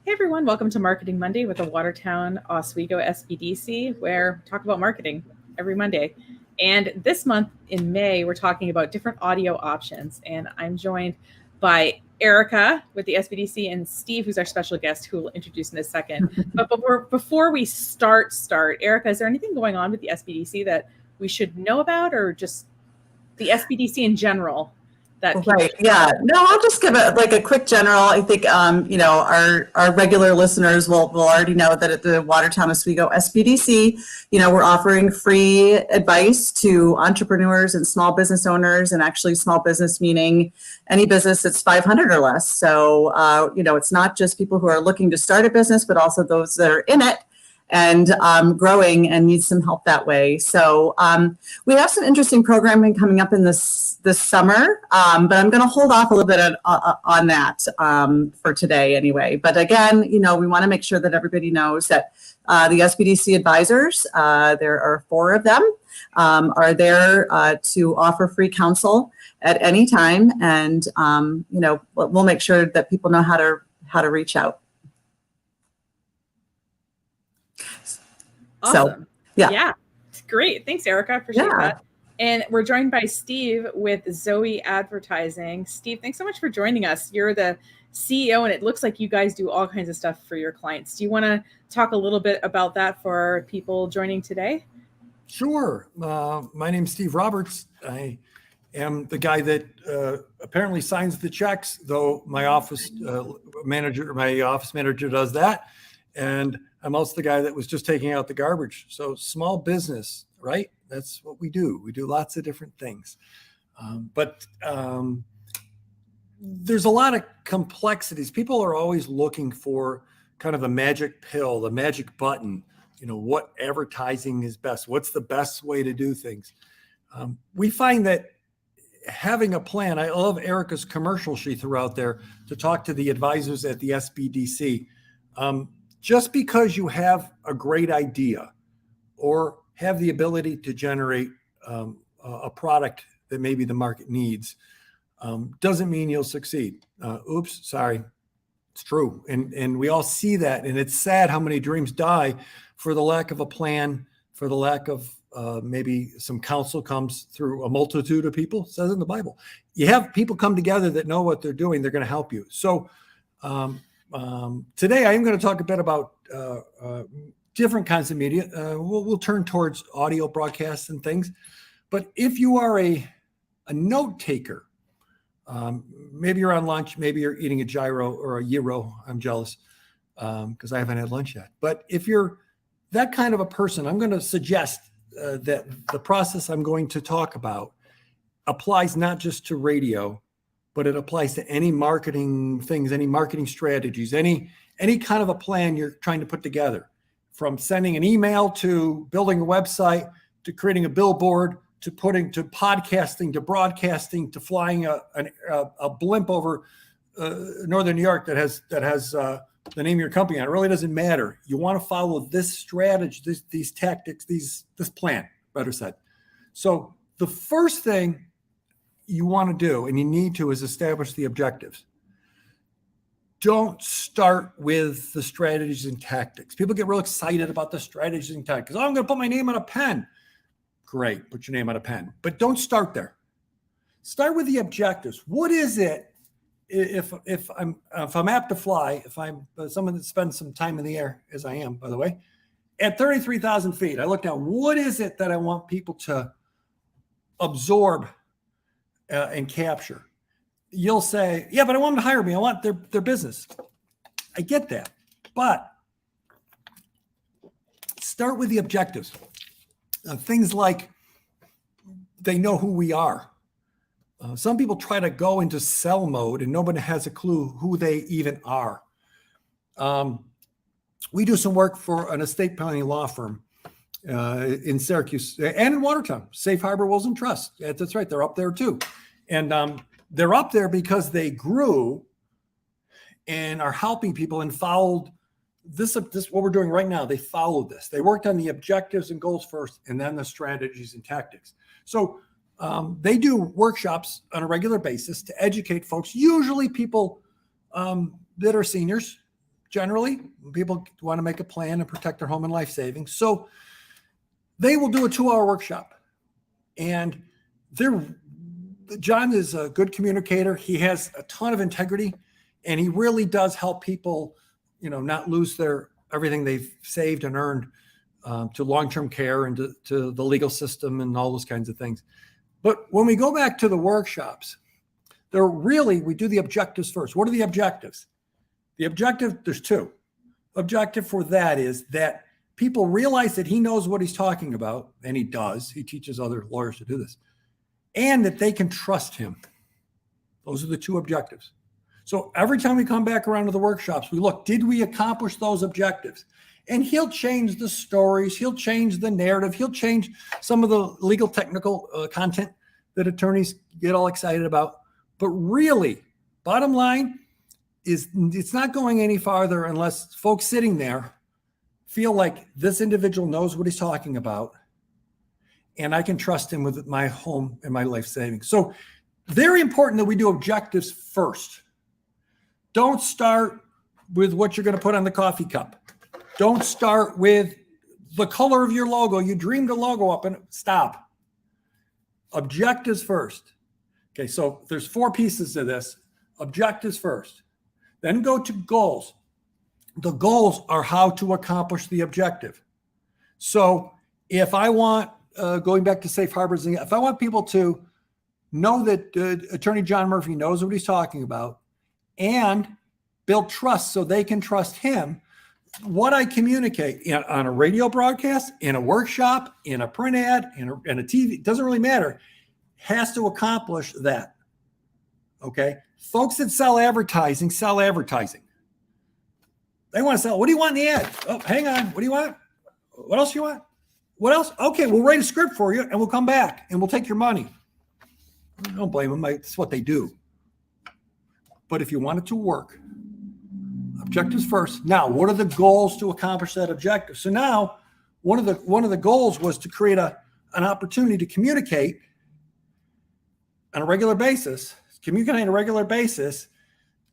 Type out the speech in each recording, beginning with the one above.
Hey everyone, welcome to Marketing Monday with the Watertown Oswego SBDC, where we talk about marketing every Monday. And this month in May, we're talking about different audio options. And I'm joined by Erica with the SBDC and Steve, who's our special guest, who will introduce in a second. But before we start, Erica, is there anything going on with the SBDC that we should know about, or just the SBDC in general that people Right. should know Yeah. about? No, I'll just give it like a quick general. I think, our regular listeners will already know that at the Watertown Oswego SBDC, we're offering free advice to entrepreneurs and small business owners, and actually small business meaning any business that's 500 or less. So, it's not just people who are looking to start a business, but also those that are in it and growing and need some help that way. So we have some interesting programming coming up in this summer, but I'm going to hold off a little bit on that for today anyway. But again, we want to make sure that everybody knows that the SBDC advisors, there are 4 of them, are there to offer free counsel at any time, and we'll make sure that people know how to reach out. Awesome. So, yeah. Yeah. Great. Thanks, Erica. I appreciate that. And we're joined by Steve with Zoey Advertising. Steve, thanks so much for joining us. You're the CEO, and it looks like you guys do all kinds of stuff for your clients. Do you want to talk a little bit about that for people joining today? Sure. My name's Steve Roberts. I am the guy that apparently signs the checks, though my office manager does that. And I'm also the guy that was just taking out the garbage. So small business, right? That's what we do. We do lots of different things. But there's a lot of complexities. People are always looking for kind of the magic pill, the magic button, what advertising is best. What's the best way to do things? We find that having a plan, I love Erica's commercial she threw out there to talk to the advisors at the SBDC. Just because you have a great idea or have the ability to generate a product that maybe the market needs doesn't mean you'll succeed. Oops, sorry. It's true. And we all see that. And it's sad how many dreams die for the lack of a plan, for the lack of maybe some counsel comes through a multitude of people. It says in the Bible. You have people come together that know what they're doing. They're going to help you. So today I am going to talk a bit about different kinds of media. We'll turn towards audio broadcasts and things. But if you are a note taker, maybe you're on lunch, maybe you're eating a gyro or a gyro. I'm jealous because I haven't had lunch yet. But if you're that kind of a person, I'm going to suggest that the process I'm going to talk about applies not just to radio, but it applies to any marketing things, any marketing strategies, any kind of a plan you're trying to put together, from sending an email to building a website to creating a billboard to podcasting to broadcasting to flying a blimp over northern New York that has the name of your company on it. It really doesn't matter. You want to follow this strategy, these tactics, this plan, better said. So the first thing you want to do, and you need to, is establish the objectives. Don't start with the strategies and tactics. People get real excited about the strategies and tactics. Oh, I'm going to put my name on a pen. Great, put your name on a pen. But don't start there. Start with the objectives. What is it? If I'm apt to fly, if I'm someone that spends some time in the air, as I am, by the way, at 33,000 feet, I look down. What is it that I want people to absorb and capture? You'll say, yeah, but I want them to hire me. I want their business. I get that. But start with the objectives. Things like they know who we are. Some people try to go into sell mode and nobody has a clue who they even are. We do some work for an estate planning law firm in Syracuse and in Watertown, Safe Harbor Wills and Trust. That's right. They're up there too. And they're up there because they grew and are helping people and followed this what we're doing right now. They followed this. They worked on the objectives and goals first, and then the strategies and tactics. So they do workshops on a regular basis to educate folks, usually people that are seniors, generally. People want to make a plan and protect their home and life savings. So they will do a 2-hour workshop. And John is a good communicator. He has a ton of integrity, and he really does help people, not lose everything they've saved and earned to long-term care and to the legal system and all those kinds of things. But when we go back to the workshops, we do the objectives first. What are the objectives? The objective, there's two. Objective for that is that people realize that he knows what he's talking about, and he does. He teaches other lawyers to do this, and that they can trust him. Those are the two objectives. So every time we come back around to the workshops, we look, did we accomplish those objectives? And he'll change the stories. He'll change the narrative. He'll change some of the legal technical content that attorneys get all excited about. But really, bottom line is it's not going any farther unless folks sitting there feel like this individual knows what he's talking about, and I can trust him with my home and my life savings. So very important that we do objectives first. Don't start with what you're going to put on the coffee cup. Don't start with the color of your logo. You dreamed a logo up and stop. Objectives first. Okay, so there's 4 pieces to this. Objectives first. Then go to goals. The goals are how to accomplish the objective. So if I want, going back to safe harbors, if I want people to know that Attorney John Murphy knows what he's talking about and build trust so they can trust him, what I communicate on a radio broadcast, in a workshop, in a print ad, in a TV, it doesn't really matter, has to accomplish that. Okay? Folks that sell advertising. They want to sell. What do you want in the ad? Oh, hang on. What do you want? What else do you want? What else? Okay, we'll write a script for you and we'll come back and we'll take your money. Don't blame them. It's what they do. But if you want it to work, objectives first. Now, what are the goals to accomplish that objective? So now, one of the goals was to create an opportunity to communicate on a regular basis.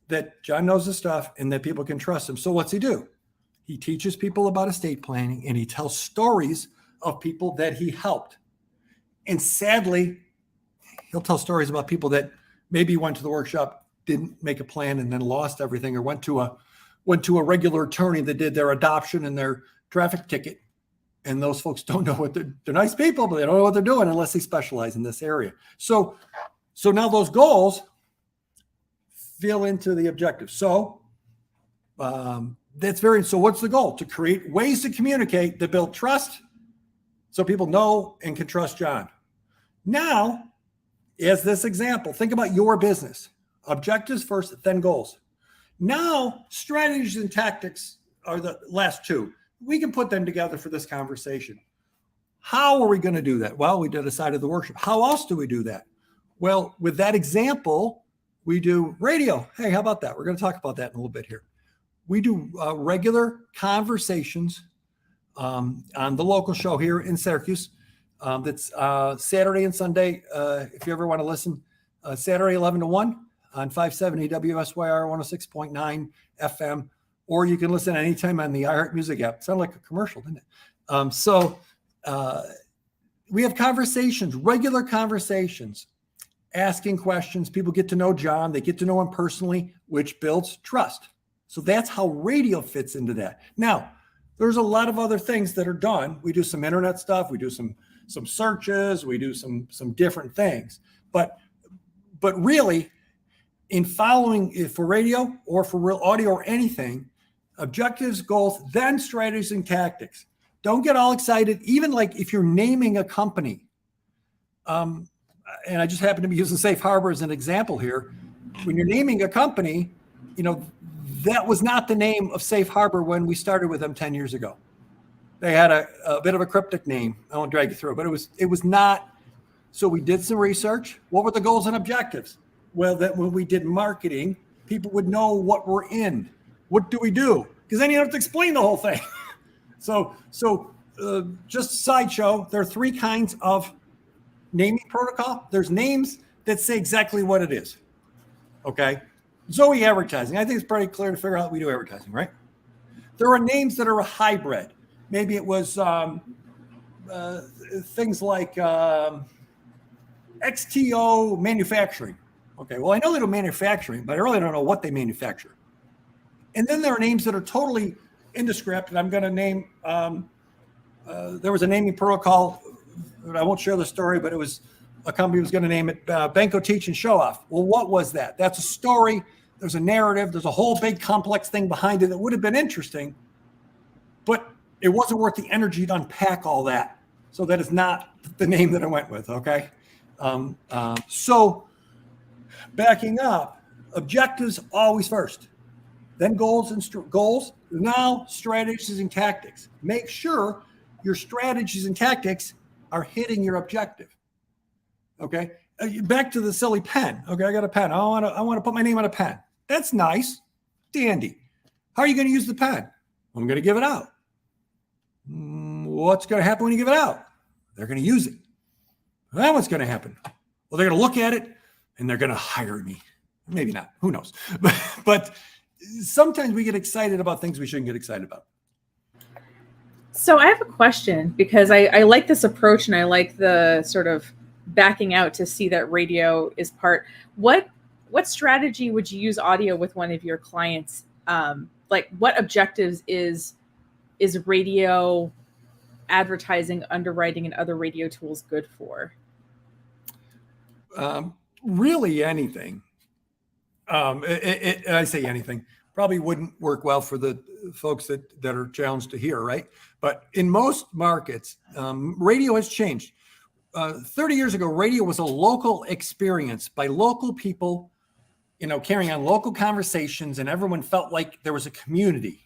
That John knows the stuff and that people can trust him. So what's he do? He teaches people about estate planning, and he tells stories of people that he helped. And sadly, he'll tell stories about people that maybe went to the workshop, didn't make a plan, and then lost everything, or went to a regular attorney that did their adoption and their traffic ticket. And those folks don't know what they're nice people, but they don't know what they're doing unless they specialize in this area. So now those goals fill into the objective. So so what's the goal? To create ways to communicate that build trust so people know and can trust John. Now, as this example, think about your business. Objectives first, then goals. Now, strategies and tactics are the last 2. We can put them together for this conversation. How are we going to do that? Well, we decided the workshop. How else do we do that? Well, with that example, we do radio. Hey, how about that? We're going to talk about that in a little bit here. We do regular conversations on the local show here in Syracuse. That's Saturday and Sunday. If you ever want to listen, Saturday 11 to 1 on 570 WSYR 106.9 FM, or you can listen anytime on the iHeart Music app. It sounded like a commercial, didn't it? We have conversations, regular conversations, asking questions. People get to know John. They get to know him personally, which builds trust. So that's how radio fits into that. Now, there's a lot of other things that are done. We do some internet stuff. We do some searches. We do some different things. But really, in following for radio or for real audio or anything, objectives, goals, then strategies and tactics. Don't get all excited. Even like if you're naming a company, and I just happen to be using Safe Harbor as an example here. When you're naming a company, that was not the name of Safe Harbor when we started with them 10 years ago. They had a bit of a cryptic name. I won't drag you through, but it was not. So we did some research. What were the goals and objectives? Well, that when we did marketing, people would know what we're in. What do we do? Because then you don't have to explain the whole thing. So just a sideshow, there are 3 kinds of naming protocol. There's names that say exactly what it is. Okay. Zoey Advertising. I think it's pretty clear to figure out we do advertising, right? There are names that are a hybrid. Maybe it was things like XTO Manufacturing. Okay, well, I know they do manufacturing, but I really don't know what they manufacture. And then there are names that are totally indescript, and I'm going to name, there was a naming protocol, I won't share the story, but it was a company was going to name it Benko Teach and Show Off. Well, what was that? That's a story. There's a narrative. There's a whole big complex thing behind it that would have been interesting, but it wasn't worth the energy to unpack all that. So that is not the name that I went with, okay? So backing up, objectives always first, then goals, now strategies and tactics. Make sure your strategies and tactics are hitting your objective. Okay, back to the silly pen. Okay, I got a pen. I want to put my name on a pen. That's nice, dandy. How are you going to use the pen? I'm going to give it out. What's going to happen when you give it out? They're going to use it. Then what's going to happen? Well, they're going to look at it and they're going to hire me. Maybe not. Who knows? But sometimes we get excited about things we shouldn't get excited about. So I have a question, because I like this approach, and I like the sort of backing out to see that radio is part. What strategy would you use audio with one of your clients? Like, what objectives is radio advertising, underwriting, and other radio tools good for? Really anything. I say anything. Probably wouldn't work well for the folks that are challenged to hear, right? But in most markets, radio has changed. 30 years ago, radio was a local experience by local people, carrying on local conversations, and everyone felt like there was a community,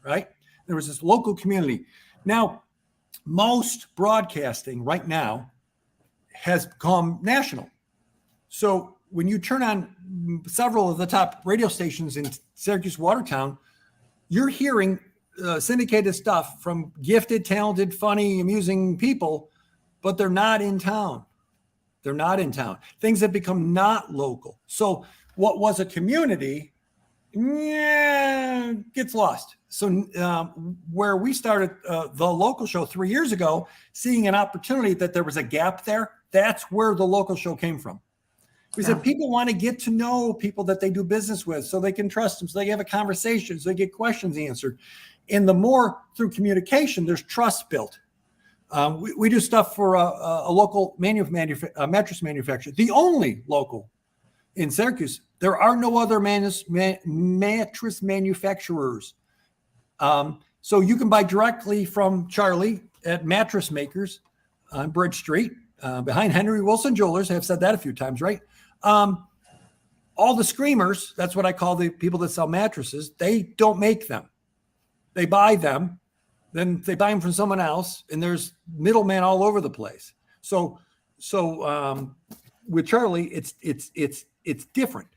right? There was this local community. Now, most broadcasting right now has become national. So when you turn on several of the top radio stations in Syracuse, Watertown, you're hearing syndicated stuff from gifted, talented, funny, amusing people, but they're not in town. They're not in town. Things have become not local. So what was a community, gets lost. So where we started the local show 3 years ago, seeing an opportunity that there was a gap there, that's where the local show came from. We said people want to get to know people that they do business with so they can trust them, so they have a conversation, so they get questions answered. And the more through communication, there's trust built. We do stuff for a local mattress manufacturer, the only local in Syracuse. There are no other mattress manufacturers. So you can buy directly from Charlie at Mattress Makers on Bridge Street, behind Henry Wilson Jewelers. I've said that a few times, right? All the screamers, that's what I call the people that sell mattresses, they don't make them. They buy them, then they buy them from someone else, and there's middlemen all over the place. So with Charlie, it's different.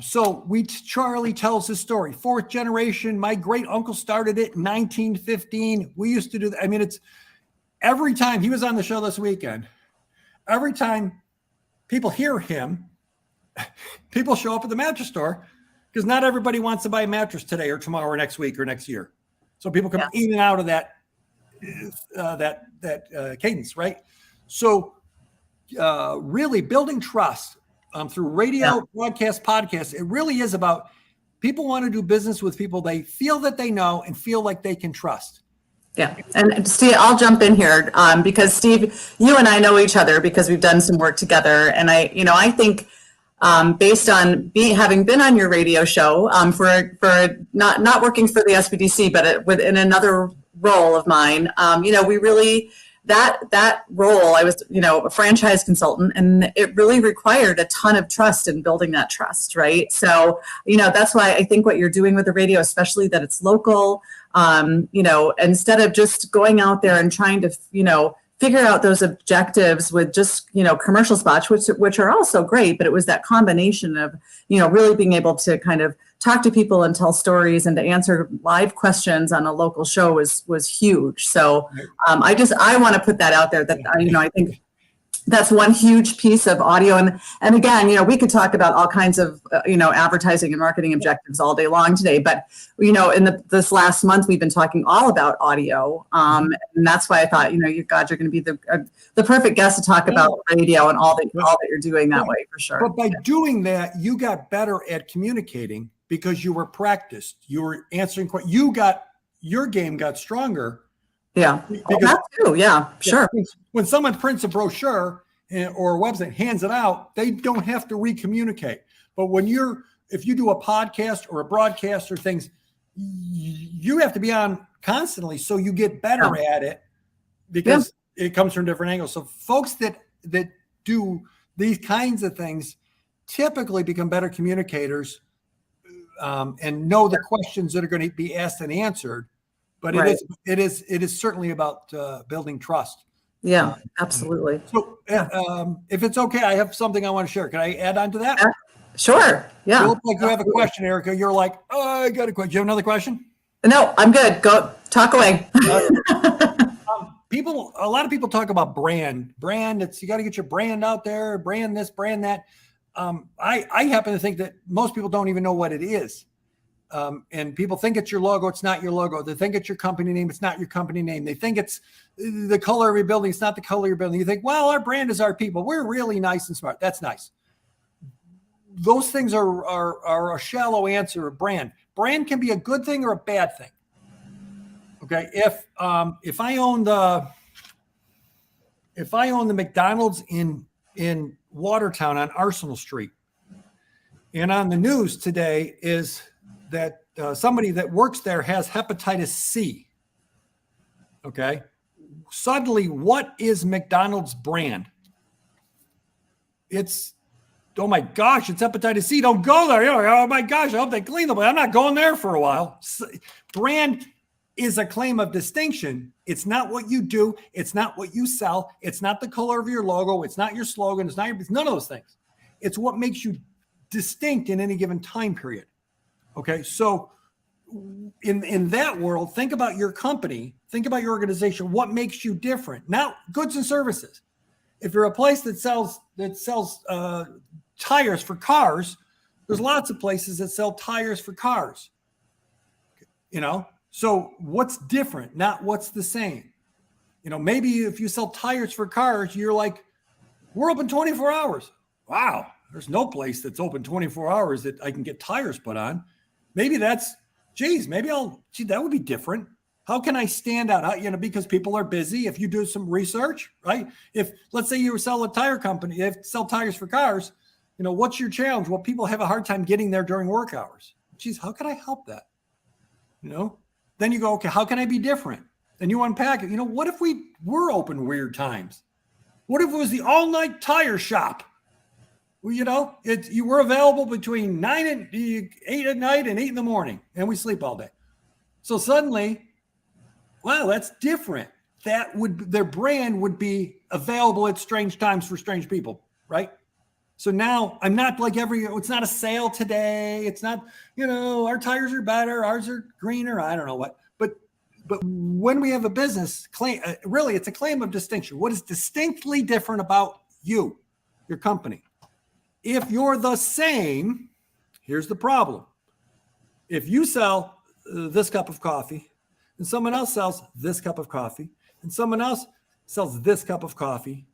So Charlie tells his story. 4th generation, my great uncle started it in 1915. We used to do that. I mean, it's every time he was on the show this weekend, every time people hear him, people show up at the mattress store, because not everybody wants to buy a mattress today or tomorrow or next week or next year. So people come in and out of that cadence, right? So really building trust through radio, broadcast, podcasts. It really is about people want to do business with people they feel that they know and feel like they can trust. Yeah. And Steve, I'll jump in here because Steve, you and I know each other because we've done some work together. And I think based on having been on your radio show for not working for the SBDC, but within another role of mine, we really, that role, I was, a franchise consultant, and it really required a ton of trust in building that trust, right? So, that's why I think what you're doing with the radio, especially that it's local, instead of just going out there and trying to, figure out those objectives with just, commercial spots, which are also great, but it was that combination of, really being able to kind of talk to people and tell stories and to answer live questions on a local show was huge. So I want to put that out there that, I think That's one huge piece of audio. And again, we could talk about all kinds of, advertising and marketing objectives all day long today. But, in this last month, we've been talking all about audio. And that's why I thought, you guys are going to be the perfect guest to talk about radio and all that you're doing that way, for sure. But by doing that, you got better at communicating because you were practiced. You were answering questions. Your game got stronger. Yeah. That too. Yeah, sure. When someone prints a brochure or a website, hands it out, they don't have to re-communicate. But if you do a podcast or a broadcast or things, you have to be on constantly, so you get better at it because it comes from different angles. So folks that do these kinds of things typically become better communicators and know the questions that are going to be asked and answered. But it is certainly about building trust. Yeah, absolutely. So if it's okay, I have something I want to share. Can I add on to that? Sure. Yeah. You look like you have a question, Erica. You're like, oh, I got a question. Do you have another question? No, I'm good. Go talk away. A lot of people talk about brand. You got to get your brand out there, brand this, brand that. I happen to think that most people don't even know what it is. And people think it's your logo. It's not your logo. They think it's your company name. It's not your company name. They think it's the color of your building. It's not the color of your building. You think, well, our brand is our people. We're really nice and smart. That's nice. Those things are a shallow answer of brand. Brand can be a good thing or a bad thing. Okay. If I own the McDonald's in Watertown on Arsenal Street, and on the news today is that somebody that works there has hepatitis C. Okay. Suddenly, what is McDonald's brand? It's, oh my gosh, it's hepatitis C. Don't go there. Oh my gosh, I hope they clean the place. I'm not going there for a while. Brand is a claim of distinction. It's not what you do. It's not what you sell. It's not the color of your logo. It's not your slogan. It's none of those things. It's what makes you distinct in any given time period. Okay, so in that world, think about your company, think about your organization. What makes you different? Now, goods and services. If you're a place that sells tires for cars, there's lots of places that sell tires for cars. So what's different? Not what's the same. Maybe if you sell tires for cars, you're like, we're open 24 hours. Wow, there's no place that's open 24 hours that I can get tires put on. Maybe that would be different. How can I stand out? Because people are busy. If you do some research, right? If let's say you sell a tire company, you sell tires for cars, what's your challenge? Well, people have a hard time getting there during work hours. Geez, how can I help that? Then you go, okay, how can I be different? Then you unpack it. What if we were open weird times? What if it was the all-night tire shop? Well, you were available between 8 at night and 8 in the morning, and we sleep all day. So suddenly, wow, that's different. Their brand would be available at strange times for strange people, right? So now I'm not like it's not a sale today. It's not, our tires are better, ours are greener. I don't know what, but when we have a business claim, really, it's a claim of distinction. What is distinctly different about you, your company? If you're the same, here's the problem. If you sell this cup of coffee and someone else sells this cup of coffee and someone else sells this cup of coffee,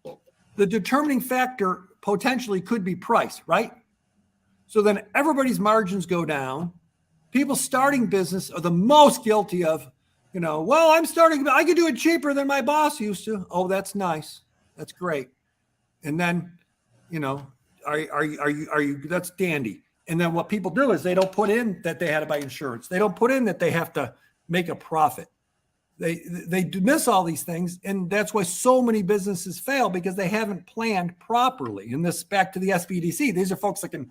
the determining factor potentially could be price, right? So then everybody's margins go down. People starting business are the most guilty of, well, I could do it cheaper than my boss used to. Oh, that's nice. That's great. And then, are you, that's dandy. And then what people do is they don't put in that they had to buy insurance. They don't put in that they have to make a profit. They miss all these things. And that's why so many businesses fail, because they haven't planned properly. And this back to the SBDC, these are folks that can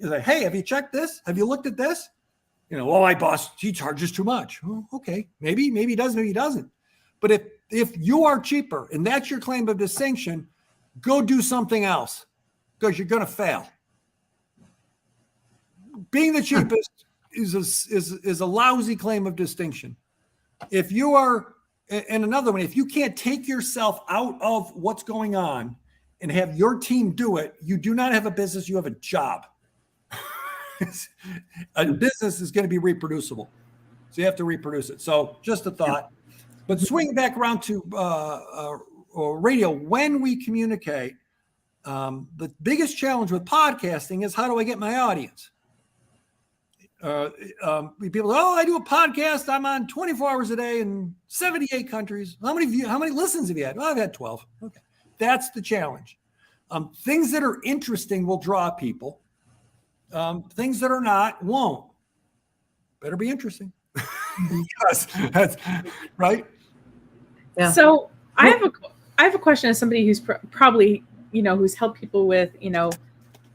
say, hey, have you checked this? Have you looked at this? Well, my boss, he charges too much. Oh, okay. Maybe he does, maybe he doesn't. But if you are cheaper and that's your claim of distinction, go do something else, because you're going to fail. Being the cheapest is a lousy claim of distinction. If you are and another one, if you can't take yourself out of what's going on and have your team do it, you do not have a business, you have a job. A business is going to be reproducible. So you have to reproduce it. So just a thought. But swing back around to radio, when we communicate, the biggest challenge with podcasting is, how do I get my audience? People say, oh, I do a podcast. I'm on 24 hours a day in 78 countries. How many listens have you had? Well, I've had 12. Okay. That's the challenge. Things that are interesting will draw people. Things that are not won't. Better be interesting. Yes, that's right. Yeah. So I have a question as somebody who's probably, who's helped people with,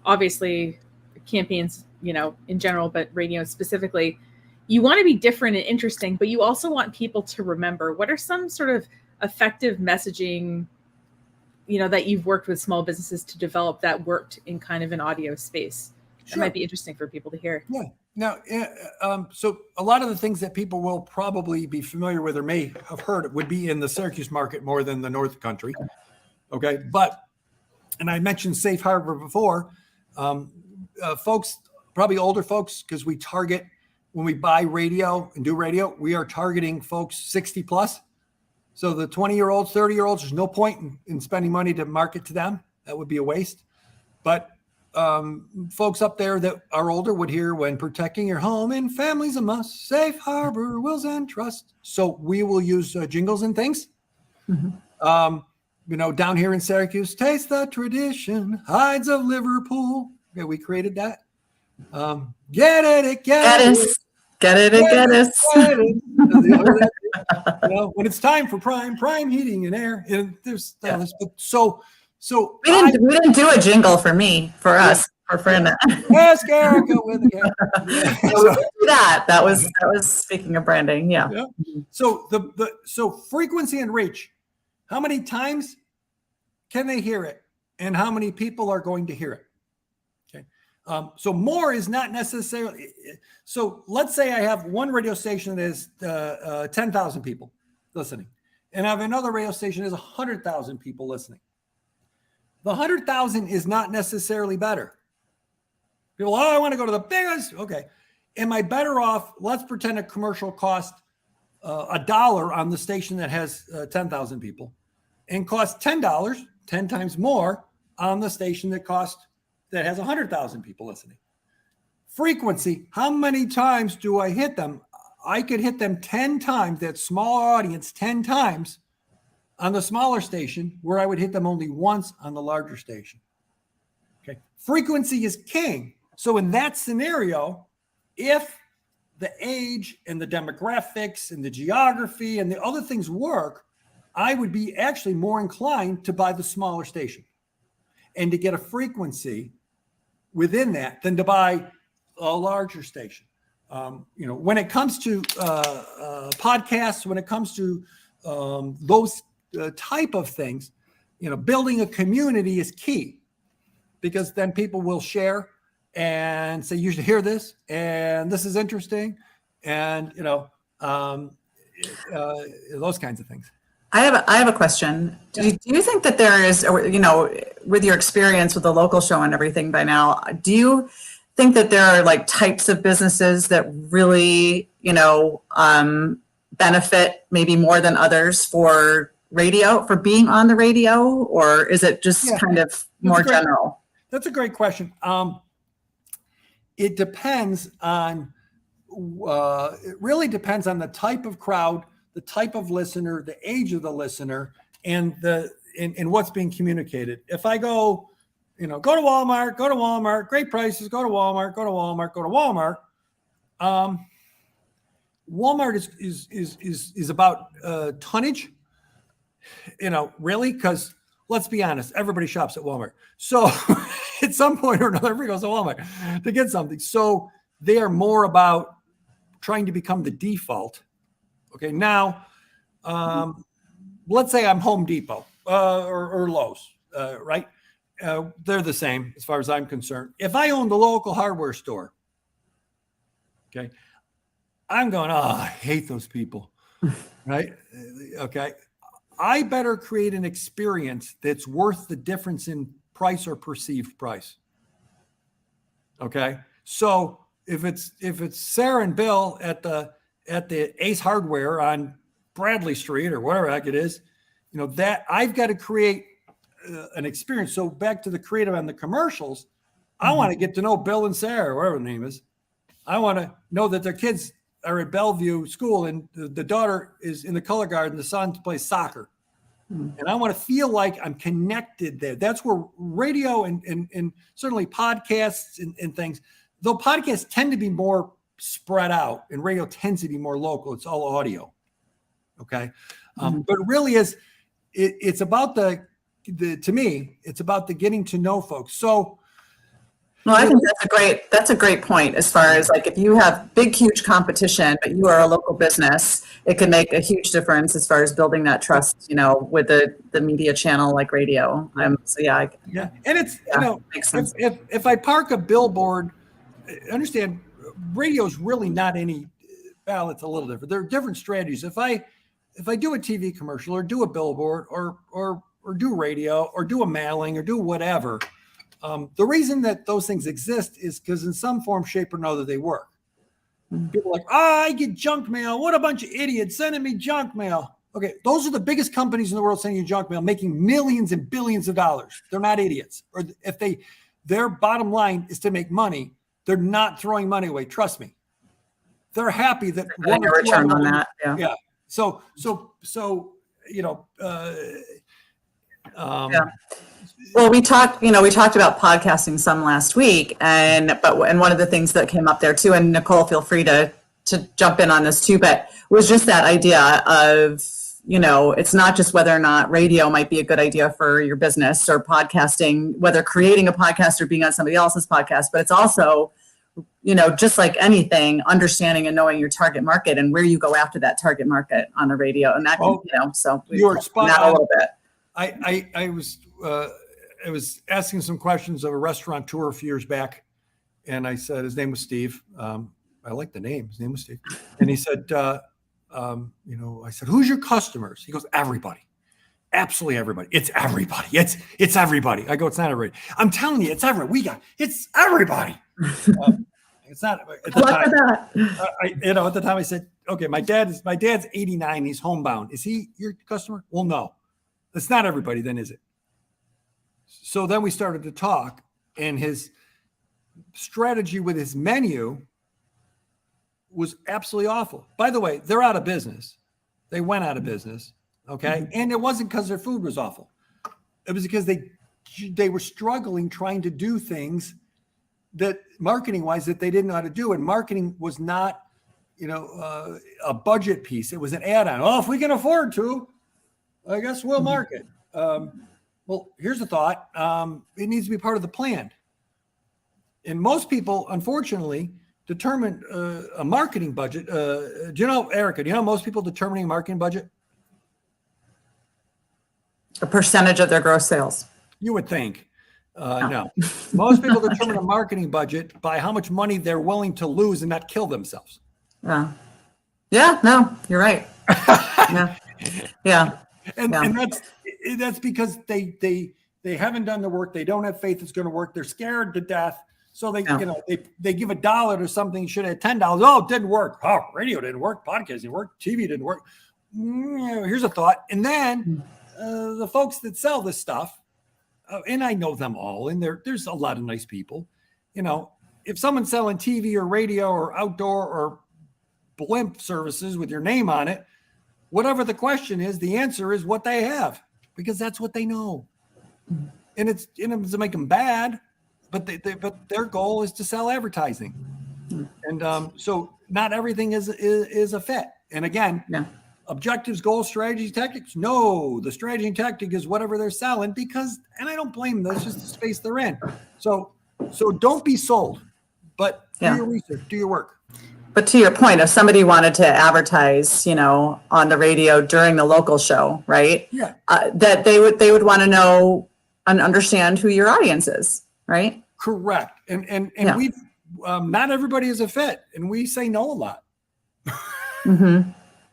obviously campaigns, in general, but radio specifically. You want to be different and interesting, but you also want people to remember. What are some sort of effective messaging, that you've worked with small businesses to develop that worked in kind of an audio space? That might be interesting for people to hear. Yeah. Now, so a lot of the things that people will probably be familiar with or may have heard would be in the Syracuse market more than the North Country. Okay. And I mentioned Safe Harbor before. Folks, probably older folks, because we target, when we buy radio and do radio, we are targeting folks 60 plus. So the 20-year-olds, 30-year-olds, there's no point in spending money to market to them. That would be a waste. But folks up there that are older would hear, when protecting your home and family's a must, Safe Harbor, wills and trust. So we will use jingles and things. Mm-hmm. Down here in Syracuse, taste the tradition, Hides of Liverpool. Yeah, we created that. Get it. Get it. When it's time for prime heating and air, and there's so we didn't do a jingle for us, for Fran. Ask Erica with the camera. That was speaking of branding. Yeah. So so frequency and reach. How many times can they hear it, and how many people are going to hear it? Okay. So more is not necessarily. So let's say I have one radio station that is 10,000 people listening, and I have another radio station that is 100,000 people listening. The 100,000 is not necessarily better. People, I want to go to the biggest. Okay. Am I better off? Let's pretend a commercial cost $1 on the station that has 10,000 people, and costs $10, 10 times more on the station that has 100,000 people listening. Frequency, how many times do I hit them? I could hit them 10 times, that smaller audience, 10 times on the smaller station, where I would hit them only once on the larger station. Okay. Frequency is king. So in that scenario, if the age and the demographics and the geography and the other things work, I would be actually more inclined to buy the smaller station and to get a frequency within that than to buy a larger station. When it comes to podcasts, when it comes to those type of things, building a community is key, because then people will share and say, you should hear this, and this is interesting, and those kinds of things. I have a question. Do you think that there is, with your experience with the local show and everything by now, do you think that there are like types of businesses that really, benefit maybe more than others for being on the radio, or is it just kind of more general? That's a great question. It depends on, it really depends on the type of crowd, the type of listener, the age of the listener, and what's being communicated. If I go to Walmart, great prices, go to Walmart. Walmart is about tonnage, really, because let's be honest, everybody shops at Walmart. So at some point or another, everybody goes to Walmart to get something. So they are more about trying to become the default. Okay, now, let's say I'm Home Depot or Lowe's, right? They're the same as far as I'm concerned. If I own the local hardware store, okay, I'm going, I hate those people. right? Okay. I better create an experience that's worth the difference in price or perceived price. Okay. So if it's Sarah and Bill at the Ace Hardware on Bradley Street or whatever the heck it is, that I've got to create an experience. So back to the creative on the commercials, I want to get to know Bill and Sarah, or whatever the name is. I want to know that their kids are at Bellevue School and the daughter is in the color guard and the son plays soccer. And I want to feel like I'm connected there. That's where radio and certainly podcasts and things, though podcasts tend to be more spread out and radio tends to be more local. It's all audio. Okay. But it really is, it's about to me, it's about the getting to know folks. So, no, I think that's a great point as far as like if you have big, huge competition, but you are a local business, it can make a huge difference as far as building that trust, with the media channel like radio. So yeah. And it's, makes sense. If I park a billboard, understand radio is really not any, well, it's a little different. There are different strategies. If I do a TV commercial or do a billboard or do radio or do a mailing or do whatever, the reason that those things exist is because in some form, shape, or another, they work. People are like, I get junk mail. What a bunch of idiots sending me junk mail. Okay, those are the biggest companies in the world sending you junk mail, making millions and billions of dollars. They're not idiots. Or if their bottom line is to make money, they're not throwing money away. Trust me. They're happy that one return on that. Yeah. So Well, we talked about podcasting some last week, and one of the things that came up there too, and Nicole, feel free to jump in on this too, but was just that idea of, it's not just whether or not radio might be a good idea for your business or podcasting, whether creating a podcast or being on somebody else's podcast, but it's also, just like anything, understanding and knowing your target market and where you go after that target market on the radio. And that, so you're spot on a little bit. I was asking some questions of a restaurateur a few years back, and I said, his name was Steve. I like the name. His name was Steve. And he said, I said, who's your customers? He goes, everybody. Absolutely everybody. It's everybody. It's everybody. I go, it's not everybody. I'm telling you, it's everybody. It's everybody. It's not at the time. At the time I said, okay, my dad's 89. He's homebound. Is he your customer? Well, no. It's not everybody then, is it? So then we started to talk, and his strategy with his menu was absolutely awful. By the way, they're out of business. They went out of business. Okay. And it wasn't because their food was awful. It was because they were struggling trying to do things that marketing wise that they didn't know how to do. And marketing was not, a budget piece. It was an add-on. Oh, if we can afford to, I guess we'll market. Well, here's the thought. It needs to be part of the plan. And most people, unfortunately, determine a marketing budget. Erica, do you know most people determining a marketing budget? A percentage of their gross sales. You would think. No. Most people determine a marketing budget by how much money they're willing to lose and not kill themselves. Yeah, no, you're right. Yeah. And that's because they haven't done the work. They don't have faith it's going to work. They're scared to death. So they give $1 to something you should have $10. Oh, it didn't work. Oh, radio didn't work. Podcast didn't work. TV didn't work. Here's a thought. And then the folks that sell this stuff, and I know them all, and there's a lot of nice people. If someone's selling TV or radio or outdoor or blimp services with your name on it, whatever the question is, the answer is what they have, because that's what they know. And it's to make them bad, but their goal is to sell advertising. And so not everything is a fit. And again, objectives, goals, strategies, tactics. No, the strategy and tactic is whatever they're selling and I don't blame them. That's just the space they're in. So don't be sold, but do your research, do your work. But to your point, if somebody wanted to advertise, on the radio during the local show, right? Yeah. That they would want to know and understand who your audience is, right? Correct. And we've not everybody is a fit, and we say no a lot.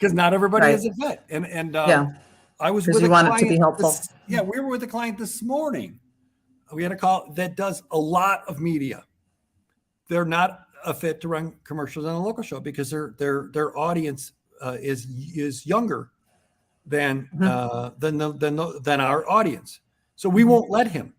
because not everybody Right. is a vet. And Yeah. I was Because with you a want it client. to be helpful. We were with a client this morning. We had a call that does a lot of media. They're not a fit to run commercials on a local show because their audience is younger than our audience. So we won't let him.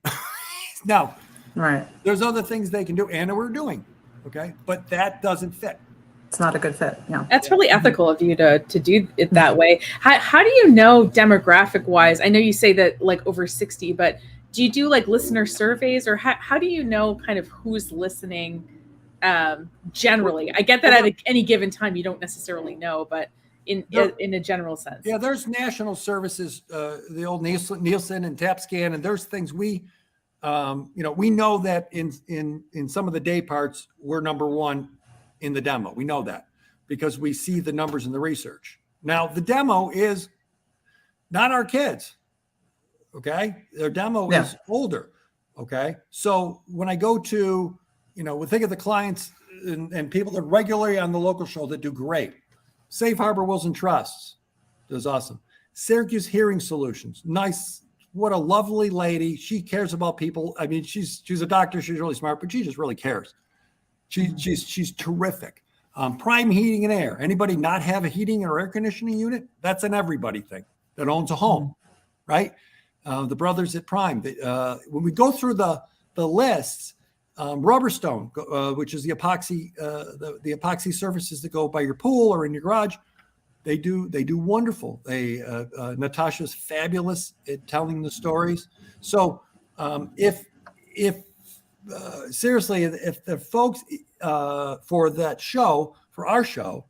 Now, Right. there's other things they can do, and we're doing, okay, but that doesn't fit. It's not a good fit. Yeah. That's really ethical of you to do it that way. How do you know demographic wise? I know you say that like over 60, but do you do like listener surveys, or how do you know kind of who's listening generally? I get that at any given time you don't necessarily know, but in a general sense. Yeah, there's national services, the old Nielsen and TAPSCAN, and there's things we know that in some of the day parts we're number one in the demo. We know that because we see the numbers in the research. Now the demo is not our kids. Okay. Their demo is older. Okay. So when I go to, we think of the clients and people that are regularly on the local show that do great. Safe Harbor Wills and Trusts does awesome. Syracuse Hearing Solutions. Nice. What a lovely lady. She cares about people. I mean, she's a doctor. She's really smart, but she just really cares. She's terrific. Prime Heating and Air. Anybody not have a heating or air conditioning unit? That's an everybody thing that owns a home, right? The brothers at Prime. When we go through the lists, Rubberstone, which is the epoxy, the epoxy surfaces that go by your pool or in your garage, they do wonderful. Natasha's fabulous at telling the stories. So if seriously, if the folks for our show,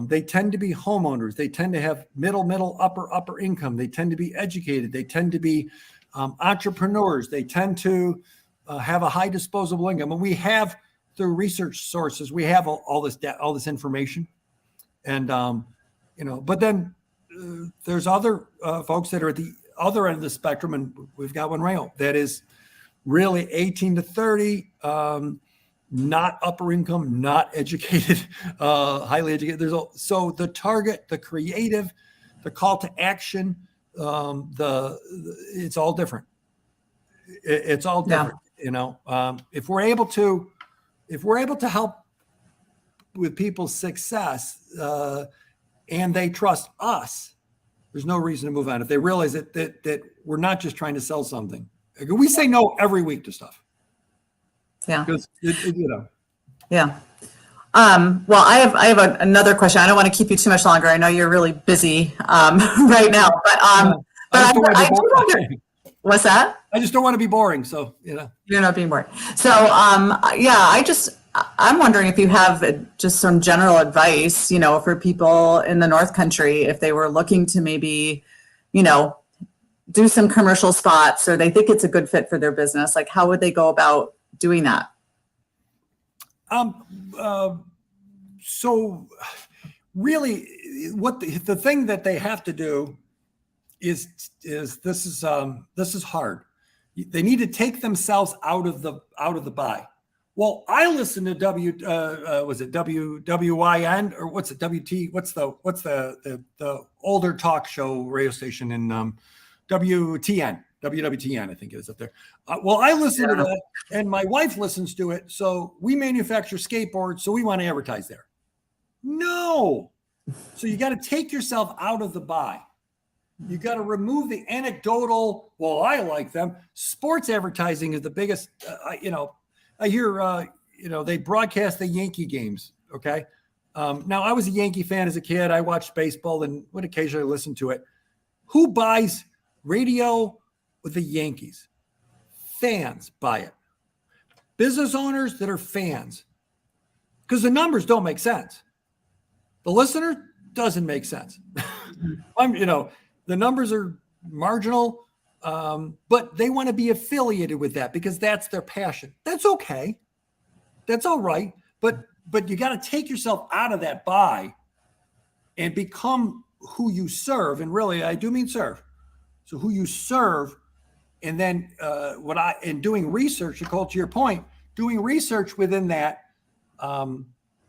they tend to be homeowners. They tend to have middle, upper income. They tend to be educated. They tend to be entrepreneurs. They tend to have a high disposable income. And we have, through research sources, we have all this information. And but then there's other folks that are at the other end of the spectrum, and we've got one right that is really 18 to 30, not upper income, not educated, highly educated. So the target, the creative, the call to action, it's all different. It's all different. If we're able to help with people's success, and they trust us, there's no reason to move on. If they realize that we're not just trying to sell something. We say no every week to stuff. Yeah. Because Yeah. Well, I have another question. I don't want to keep you too much longer. I know you're really busy right now, but I do wonder. What's that? I just don't want to be boring. So, You're not being bored. So, I'm wondering if you have just some general advice, for people in the North Country, if they were looking to maybe, do some commercial spots, or they think it's a good fit for their business. Like, how would they go about doing that? So really what the thing that they have to do is this is hard. They need to take themselves out of the buy. Well, I listen to WWIN or what's it? WT? What's the older talk show radio station in WWTN, I think it is up there. Well, I listen to that, and my wife listens to it. So we manufacture skateboards, so we want to advertise there. No. So you got to take yourself out of the buy. You got to remove the anecdotal, well, I like them. Sports advertising is the biggest, I hear, they broadcast the Yankee games, okay? Now, I was a Yankee fan as a kid. I watched baseball and would occasionally listen to it. Who buys radio with the Yankees? Fans buy it. Business owners that are fans. Because the numbers don't make sense. The listener doesn't make sense. The numbers are marginal, but they want to be affiliated with that because that's their passion. That's okay. That's all right. But you got to take yourself out of that buy and become who you serve. And really, I do mean serve. So who you serve, and then doing research, Nicole, to your point, doing research within that,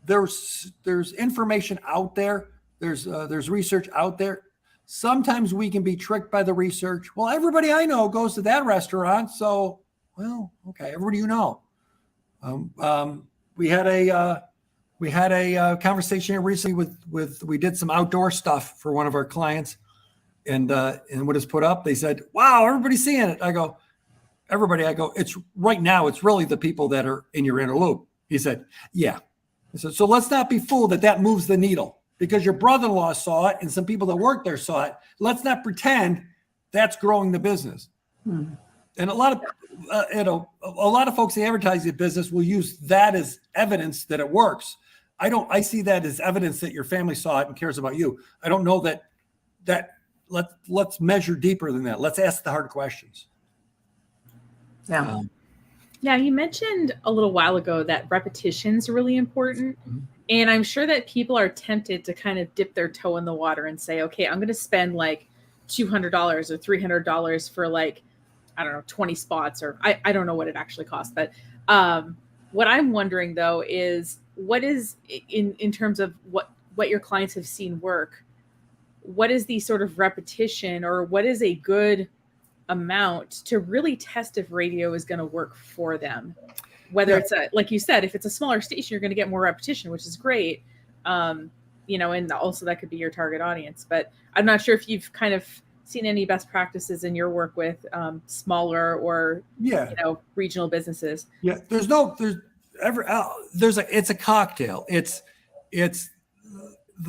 there's information out there There's research out there. Sometimes we can be tricked by the research. Well, everybody I know goes to that restaurant, so well, okay. Everybody you know. We had a conversation here recently with we did some outdoor stuff for one of our clients, and what is put up, they said, "Wow, everybody's seeing it." I go, it's right now. It's really the people that are in your inner loop. He said, "Yeah." I said, "So let's not be fooled that moves the needle because your brother-in-law saw it and some people that work there saw it. Let's not pretend that's growing the business." And a lot of folks in the advertising business will use that as evidence that it works. I see that as evidence that your family saw it and cares about you. I don't know that let's measure deeper than that. Let's ask the hard questions. Yeah. Yeah, you mentioned a little while ago that repetition is really important. Mm-hmm. And I'm sure that people are tempted to kind of dip their toe in the water and say, okay, I'm going to spend like $200 or $300 for like, I don't know, 20 spots, or I don't know what it actually costs. But what I'm wondering though is what is in terms of what your clients have seen work, what is the sort of repetition, or what is a good amount to really test if radio is going to work for them? Whether it's like you said, if it's a smaller station, you're going to get more repetition, which is great. And also that could be your target audience, but I'm not sure if you've kind of seen any best practices in your work with smaller or regional businesses. Yeah, it's a cocktail.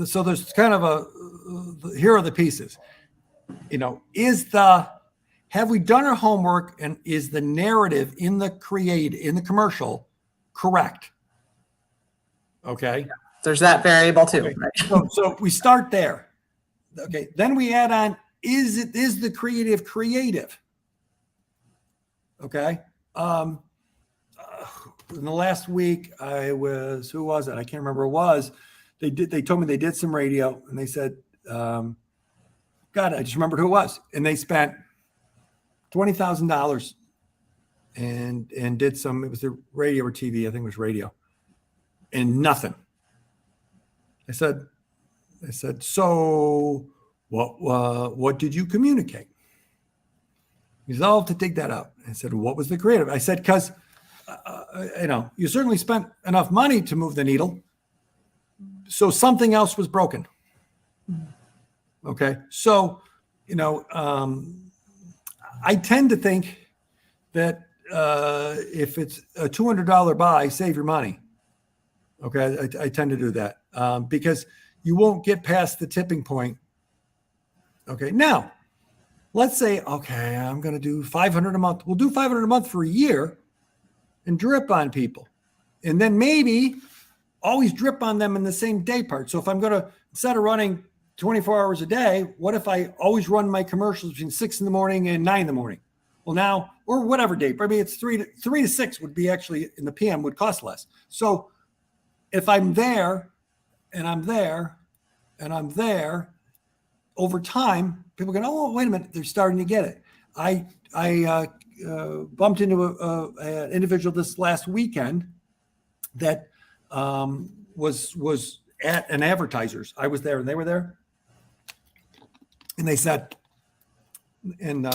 So there's kind of here are the pieces. Have we done our homework, and is the narrative in the commercial correct? Okay. Yeah. There's that variable too. Okay. Right? So we start there. Okay. Then we add on, is the creative? Okay. In the last week, who was it? I can't remember who it was. They told me they did some radio, and they said, God, I just remembered who it was. And they spent $20,000 and did some, it was the radio or TV, I think it was radio, and nothing. I said, so what did you communicate? He said, I'll have to dig that out. I said, what was the creative? I said, because, you certainly spent enough money to move the needle. So something else was broken. Okay. So, I tend to think that if it's a $200 buy, save your money. Okay. I tend to do that because you won't get past the tipping point. Okay. Now, let's say, okay, I'm going to do $500 a month. We'll do $500 a month for a year and drip on people. And then maybe always drip on them in the same day part. So if I'm going to, instead of running 24 hours a day, what if I always run my commercials between 6 in the morning and 9 in the morning? Well, now, or whatever day, maybe it's 3 to 6 would be actually in the PM would cost less. So if I'm there and I'm there and I'm there, over time, people go, oh, wait a minute, they're starting to get it. I bumped into an individual this last weekend that was at an advertiser's. I was there and they were there. And they said, and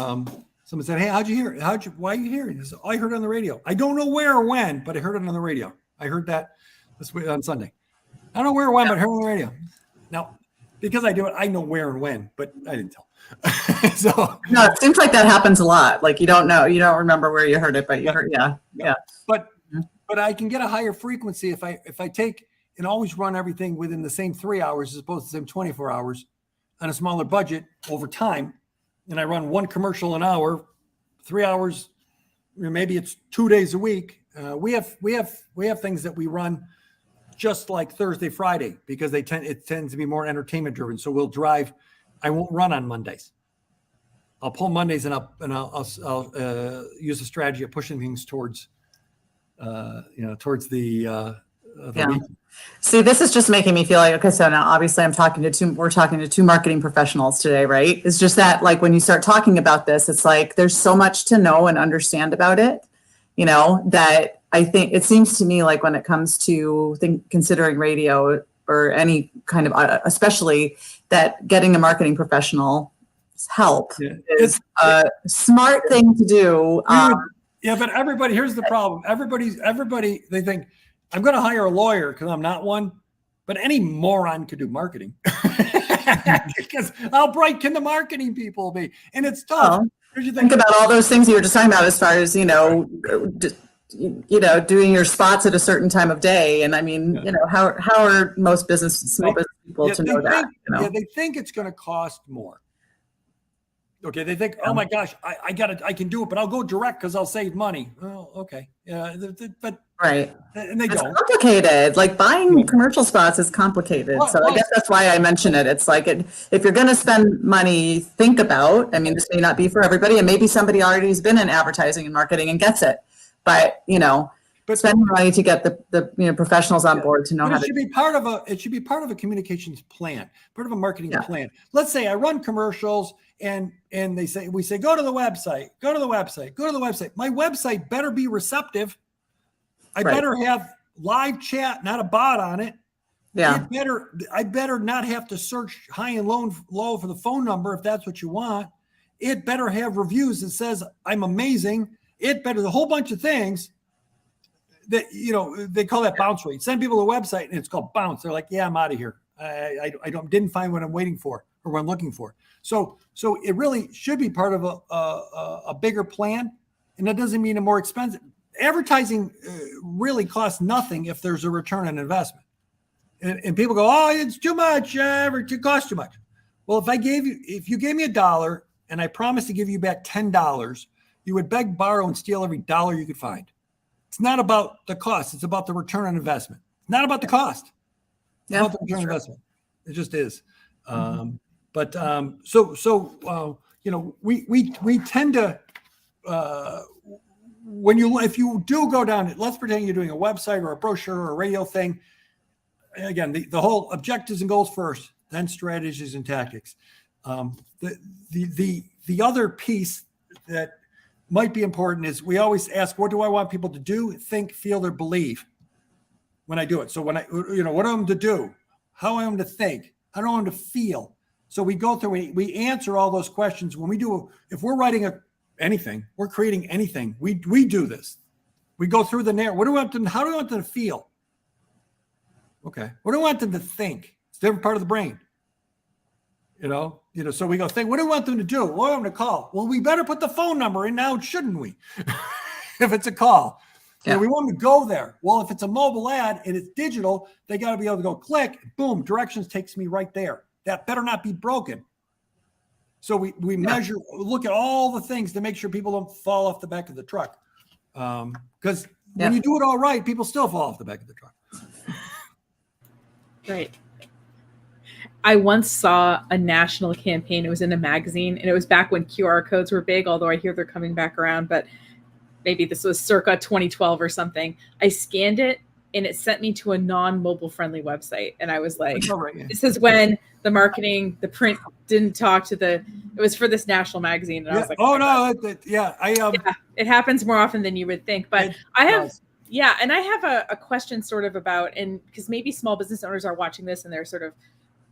someone said, hey, how'd you hear it? Why are you hearing this? I heard it on the radio. I don't know where or when, but I heard it on the radio. I heard that this week on Sunday. I don't know where or when, but I heard it on the radio. Now, because I do it, I know where and when, but I didn't tell. So no, it seems like that happens a lot. Like you don't remember where you heard it, but you heard, yeah. But I can get a higher frequency if I take and always run everything within the same 3 hours as opposed to the same 24 hours on a smaller budget over time. And I run one commercial an hour, 3 hours, maybe it's 2 days a week. We have things that we run just like Thursday, Friday, because it tends to be more entertainment driven. So we'll drive. I won't run on Mondays. I'll pull Mondays and I'll use a strategy of pushing things towards the week. See, this is just making me feel like, okay, so now obviously we're talking to two marketing professionals today, right? It's just that like when you start talking about this, it's like there's so much to know and understand about it, that I think it seems to me like when it comes to considering radio, or any kind of, especially that getting a marketing professional help is a smart thing to do. Yeah, but everybody, here's the problem. Everybody, they think I'm going to hire a lawyer because I'm not one, but any moron could do marketing. Because how bright can the marketing people be? And it's tough. Think about all those things you were just talking about as far as, doing your spots at a certain time of day. And I mean, how are most small business people to know that? Yeah, they think it's going to cost more. Okay, they think, oh my gosh, I can do it, but I'll go direct because I'll save money. Oh, okay, yeah, but right, and they it's don't. complicated. Like buying commercial spots is complicated. So I guess that's why I mention it. It's like if you're going to spend money, think about. I mean, this may not be for everybody, and maybe somebody already has been in advertising and marketing and gets it. But spend money to get the professionals on board to know how to. It should be part of a communications plan, part of a marketing plan. Let's say I run commercials. And we say, go to the website. My website better be receptive. I better have live chat, not a bot on it. Yeah. I better not have to search high and low for the phone number if that's what you want. It better have reviews that says I'm amazing. It better, a whole bunch of things that, they call that bounce rate. Send people to the website and it's called bounce. They're like, yeah, I'm out of here. I didn't find what I'm waiting for or what I'm looking for. So it really should be part of a bigger plan, and that doesn't mean a more expensive. Advertising really costs nothing if there's a return on investment. And people go, oh, it's too much. It costs too much. Well, if you gave me $1 and I promised to give you back $10, you would beg, borrow, and steal every dollar you could find. It's not about the cost. It's about the return on investment. It's not about the cost. It's about the return on investment. It just is. But we tend to if you do go down, let's pretend you're doing a website or a brochure or a radio thing. Again, the whole objectives and goals first, then strategies and tactics. The other piece that might be important is we always ask, what do I want people to do, think, feel, or believe when I do it? So what do I want them to do? How I want them to think? How do I want them to feel? So we go through, we answer all those questions. When we do, if we're writing anything, we're creating anything, we do this. We go through the narrative. How do we want them to feel? Okay. What do we want them to think? It's a different part of the brain. So we go think, what do we want them to do? What do we want them to call? Well, we better put the phone number in now, shouldn't we? If it's a call. Yeah. We want them to go there. Well, if it's a mobile ad and it's digital, they got to be able to go click, boom, directions takes me right there. That better not be broken. So we measure, look at all the things to make sure people don't fall off the back of the truck. Because when you do it all right, people still fall off the back of the truck. Right. I once saw a national campaign. It was in a magazine, and it was back when QR codes were big, although I hear they're coming back around, but maybe this was circa 2012 or something. I scanned it, and it sent me to a non-mobile friendly website. And I was like, This is when the print didn't talk to it was for this national magazine. And I was like, it happens more often than you would think. But I have a question sort of about, and because maybe small business owners are watching this and they're sort of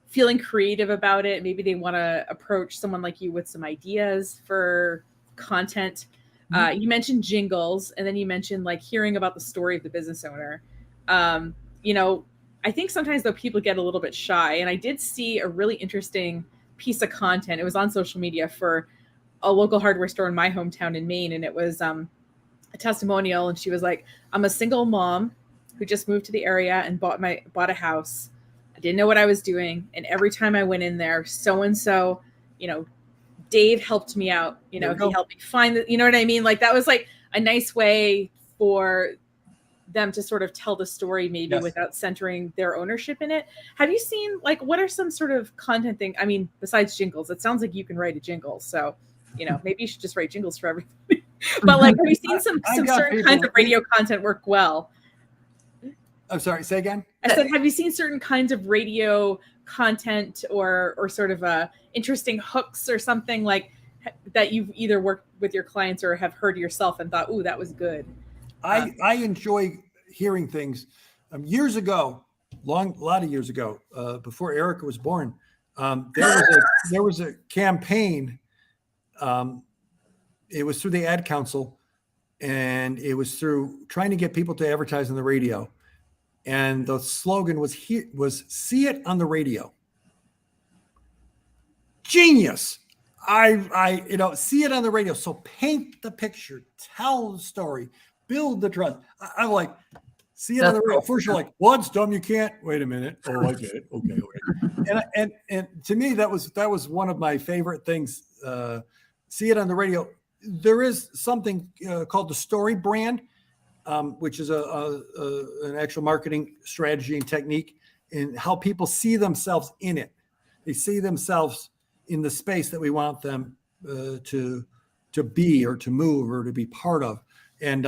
feeling creative about it. Maybe they want to approach someone like you with some ideas for content. You mentioned jingles, and then you mentioned like hearing about the story of the business owner. I think sometimes though people get a little bit shy, and I did see a really interesting piece of content. It was on social media for a local hardware store in my hometown in Maine. And it was a testimonial. And she was like, I'm a single mom who just moved to the area and bought a house. I didn't know what I was doing. And every time I went in there, so-and-so, Dave helped me out. He helped me find the, you know what I mean? Like that was like a nice way for them to sort of tell the story maybe without centering their ownership in it. Have you seen what are some sort of content thing? I mean, besides jingles, it sounds like you can write a jingle. So, maybe you should just write jingles for everybody. But have you seen some certain kinds of radio content work well? I'm sorry, say again? I said, have you seen certain kinds of radio content or sort of interesting hooks or something like that you've either worked with your clients or have heard yourself and thought, ooh, that was good? I enjoy hearing things. Years ago, a lot of years ago, before Erica was born, there was a campaign. It was through the Ad Council, and it was through trying to get people to advertise on the radio. And the slogan was "See it on the radio." Genius. I see it on the radio. So paint the picture, tell the story, build the trust. I'm like, see it on the radio. First, you're like, well, it's dumb. You can't. Wait a minute. Oh, I get it. Okay. And to me, that was one of my favorite things. See it on the radio. There is something called the story brand, which is an actual marketing strategy and technique, and how people see themselves in it. They see themselves in the space that we want them to be, or to move, or to be part of. And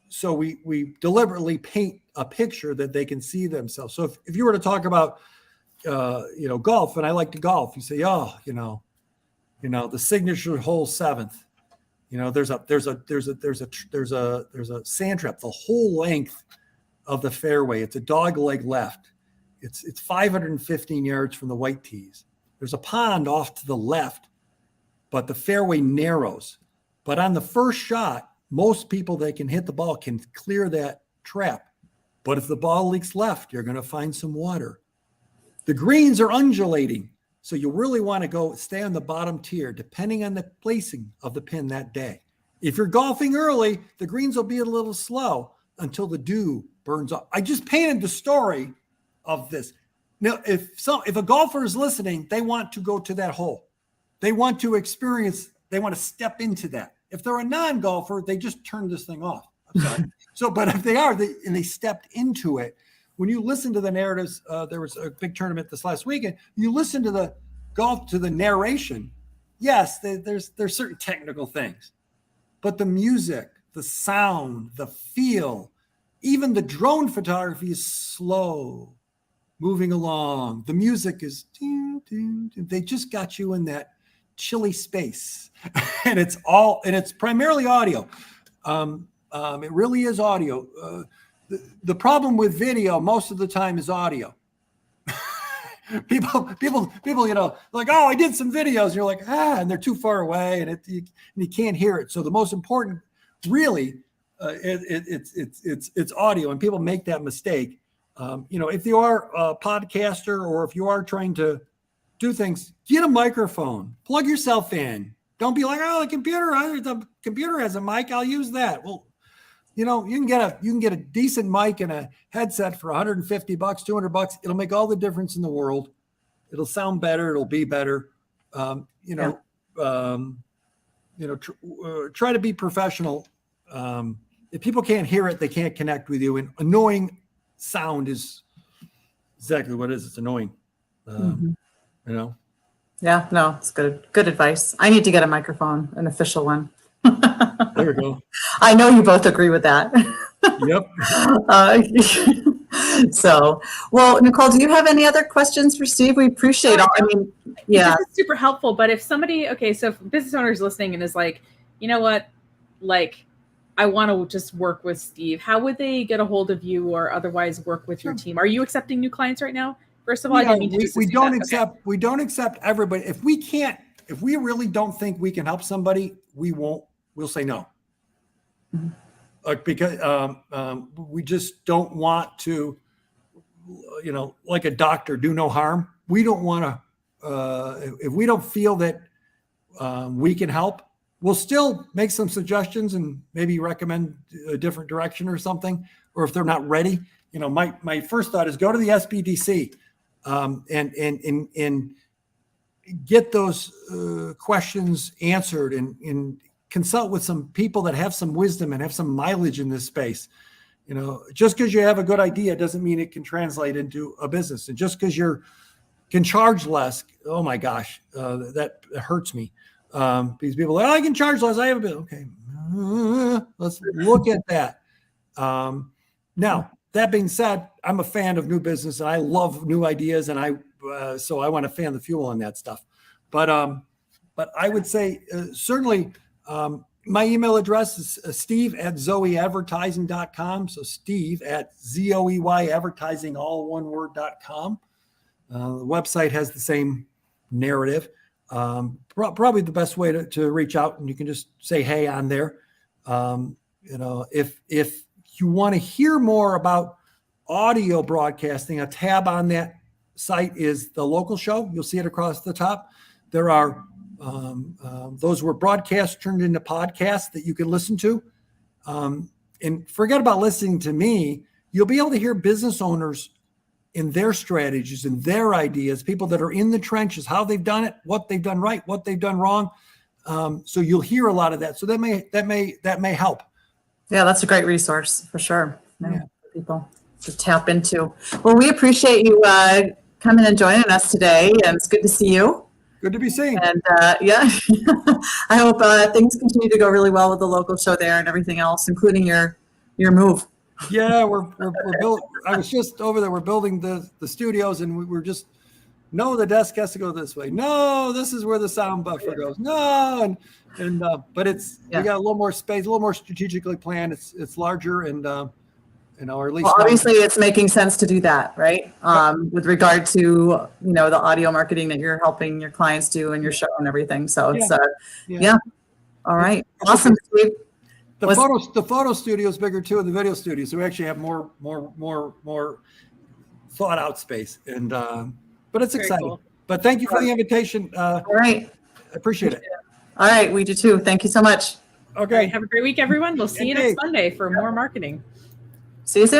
so we deliberately paint a picture that they can see themselves. So if you were to talk about golf, and I like to golf, you say, the signature hole 7th. There's a sand trap the whole length of the fairway. It's a dog leg left. It's 515 yards from the white tees. There's a pond off to the left, but the fairway narrows. But on the first shot, most people that can hit the ball can clear that trap. But if the ball leaks left, you're going to find some water. The greens are undulating, so you really want to stay on the bottom tier, depending on the placing of the pin that day. If you're golfing early, the greens will be a little slow until the dew burns off. I just painted the story of this. Now, if a golfer is listening, they want to go to that hole. They want to experience, they want to step into that. If they're a non-golfer, they just turn this thing off. I'm sorry. But if they are, and they stepped into it, when you listen to the narratives, there was a big tournament this last weekend. You listen to the narration. Yes, there's certain technical things, but the music, the sound, the feel, even the drone photography is slow, moving along. The music is, they just got you in that chilly space, and it's primarily audio. It really is audio. The problem with video most of the time is audio. people, like, oh, I did some videos. And you're like, and they're too far away, and you can't hear it. So the most important, really, it's audio, and people make that mistake. If you are a podcaster, or if you are trying to do things, get a microphone, plug yourself in. Don't be like, oh, the computer has a mic, I'll use that. Well, you can get a decent mic and a headset for $150, $200. It'll make all the difference in the world. It'll sound better. It'll be better. Try to be professional. If people can't hear it, they can't connect with you. And annoying sound is exactly what it is. It's annoying. Yeah, no, it's good advice. I need to get a microphone, an official one. There we go. I know you both agree with that. Yep. Well, Nicole, do you have any other questions for Steve? We appreciate all. I mean, yeah. This is super helpful. But if somebody, so if a business owner is listening and is like, you know what, like, I want to just work with Steve, how would they get a hold of you or otherwise work with your team? Are you accepting new clients right now? First of all, we don't accept everybody. If we really don't think we can help somebody, we'll say no. Mm-hmm. Because we just don't want to, like a doctor, do no harm. We don't want to, if we don't feel that we can help, we'll still make some suggestions and maybe recommend a different direction or something. Or if they're not ready, my first thought is go to the SBDC and get those questions answered and consult with some people that have some wisdom and have some mileage in this space. Just because you have a good idea doesn't mean it can translate into a business. And just because you can charge less, oh my gosh, that hurts me. Because people are like, I can charge less. I have a bit. Okay, let's look at that. Now, that being said, I'm a fan of new business and I love new ideas, and so I want to fan the fuel on that stuff. But I would say certainly my email address is steve@zoeyadvertising.com. So steve@zoeyadvertising, all one word.com. The website has the same narrative. Probably the best way to reach out, and you can just say hey on there. If you want to hear more about audio broadcasting, a tab on that site is the local show. You'll see it across the top. There are those were broadcasts turned into podcasts that you can listen to. And forget about listening to me. You'll be able to hear business owners in their strategies and their ideas, people that are in the trenches, how they've done it, what they've done right, what they've done wrong. So you'll hear a lot of that. So that may help. Yeah, that's a great resource for sure. Yeah. For people to tap into. Well, we appreciate you coming and joining us today, and it's good to see you. Good to be seen. And yeah, I hope things continue to go really well with the local show there and everything else, including your move. Yeah, we're building. I was just over there. We're building the studios, and we're just, no, the desk has to go this way. No, this is where the sound buffer goes. No, but it's we got a little more space, a little more strategically planned. It's larger, and or at least obviously it's making sense to do that, right? With regard to the audio marketing that you're helping your clients do and your show and everything. So it's all right, awesome. The photo studio is bigger too, and the video studio, so we actually have more thought out space, and but it's exciting. Cool. But thank you for the invitation. All right, I appreciate it. All right, we do too. Thank you so much. Okay, All right, have a great week, everyone. We'll see you next Monday for more marketing. See you soon.